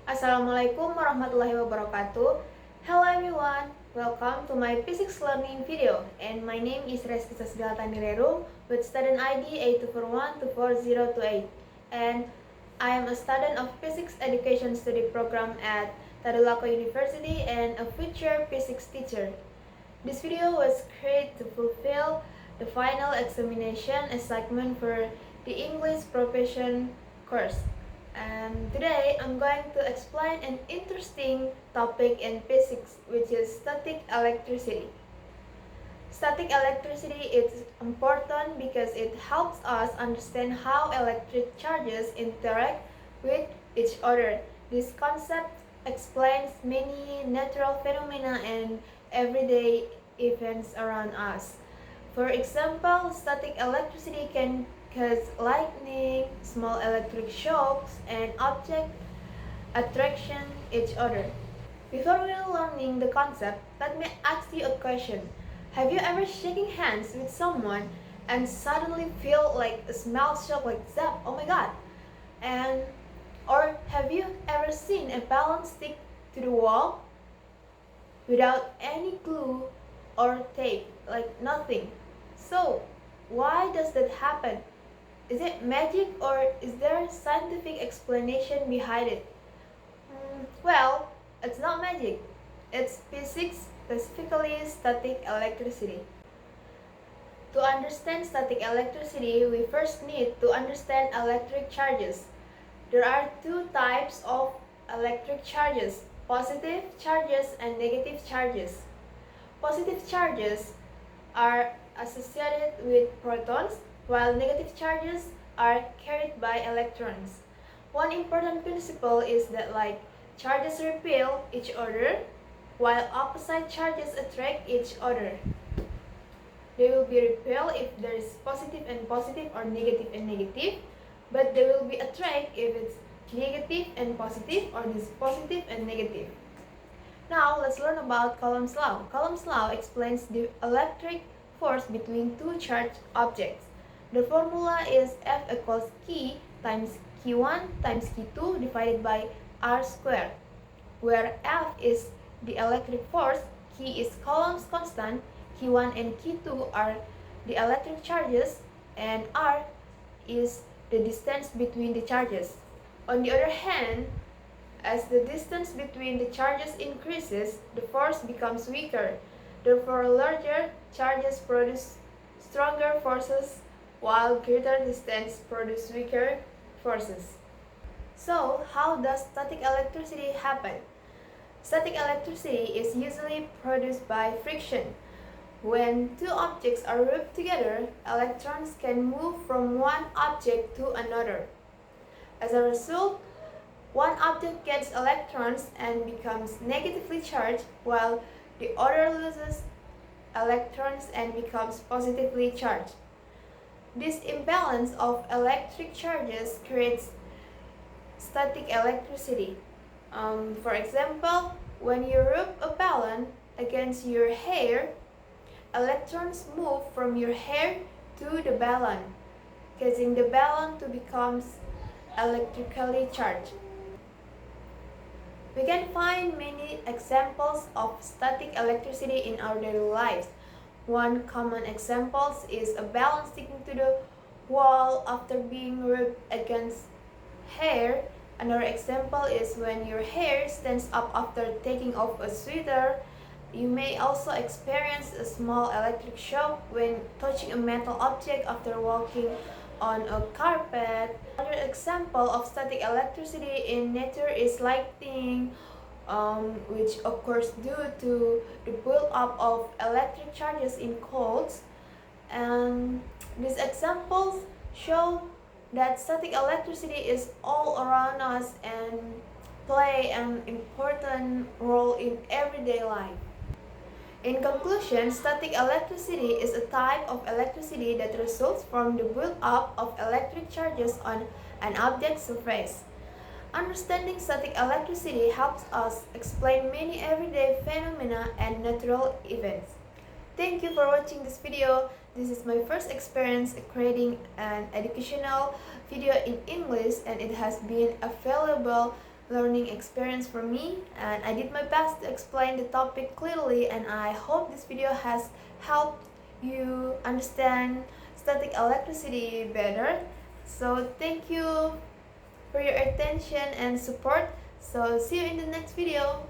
Assalamualaikum warahmatullahi wabarakatuh. Hello everyone, welcome to my physics learning video. And my name is Rezky Sasbella with student ID 8241240248. And I am a student of physics education study program at Tadulako University and a future physics teacher. This video was created to fulfill the final examination assignment for the English Profession course. And today I'm going to explain an interesting topic in physics, which is static electricity. Static electricity is important because it helps us understand how electric charges interact with each other. This concept explains many natural phenomena and everyday events around us. For example, static electricity can cause lightning, small electric shocks, and objects attraction each other. Before we learning the concept, let me ask you a question. Have you ever shaking hands with someone and suddenly feel like a smell shock like zap, oh my god? Or have you ever seen a balloon stick to the wall without any glue or tape, like nothing? So, why does that happen? Is it magic or is there a scientific explanation behind it? Well, it's not magic. It's physics, specifically static electricity. To understand static electricity, we first need to understand electric charges. There are two types of electric charges, positive charges and negative charges. Positive charges are associated with protons, while negative charges are carried by electrons. One important principle is that like charges repel each other, while opposite charges attract each other. They will be repelled if there is positive and positive or negative and negative, but they will be attract if it's negative and positive or this positive and negative. Now let's learn about Coulomb's law. Coulomb's law explains the electric force between two charged objects. The formula is F equals K times Q1 times Q2 divided by R squared, where F is the electric force, K is Coulomb's constant, Q1 and Q2 are the electric charges, and R is the distance between the charges. On the other hand, as the distance between the charges increases, the force becomes weaker. Therefore, larger charges produce stronger forces, while greater distance produce weaker forces. So, how does static electricity happen? Static electricity is usually produced by friction. When two objects are rubbed together, electrons can move from one object to another. As a result, one object gets electrons and becomes negatively charged, while the other loses electrons and becomes positively charged. This imbalance of electric charges creates static electricity. For example, when you rub a balloon against your hair, electrons move from your hair to the balloon, causing the balloon to become electrically charged. We can find many examples of static electricity in our daily lives. One common example is a balloon sticking to the wall after being rubbed against hair. Another example is when your hair stands up after taking off a sweater. You may also experience a small electric shock when touching a metal object after walking on a carpet. Another example of static electricity in nature is lightning, which occurs due to the build-up of electric charges in clouds. And these examples show that static electricity is all around us and play an important role in everyday life. In conclusion, static electricity is a type of electricity that results from the build-up of electric charges on an object's surface. Understanding static electricity helps us explain many everyday phenomena and natural events. Thank you for watching this video. This is my first experience creating an educational video in English, and it has been available learning experience for me, and I did my best to explain the topic clearly, and I hope this video has helped you understand static electricity better. So thank you for your attention and support. So see you in the next video.